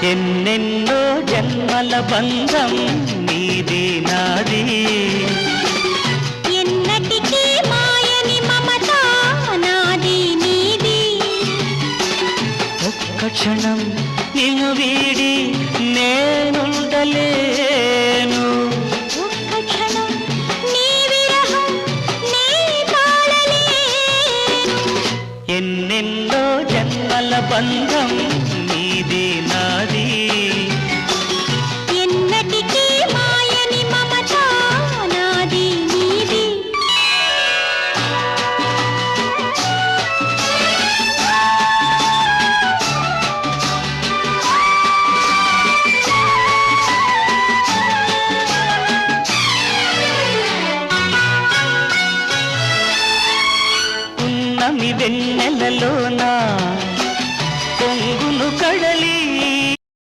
ఎన్నెన్నో జన్మల బంధం నీది నాది ఎన్నటికీ మాయని మమత నాది నీది ఒక్క క్షణం నిన్ను వీడి నేనుండలేను ఒక్క క్షణం నీ విరహం నీ తాళలేను ఎన్నెన్నో జన్మల బంధం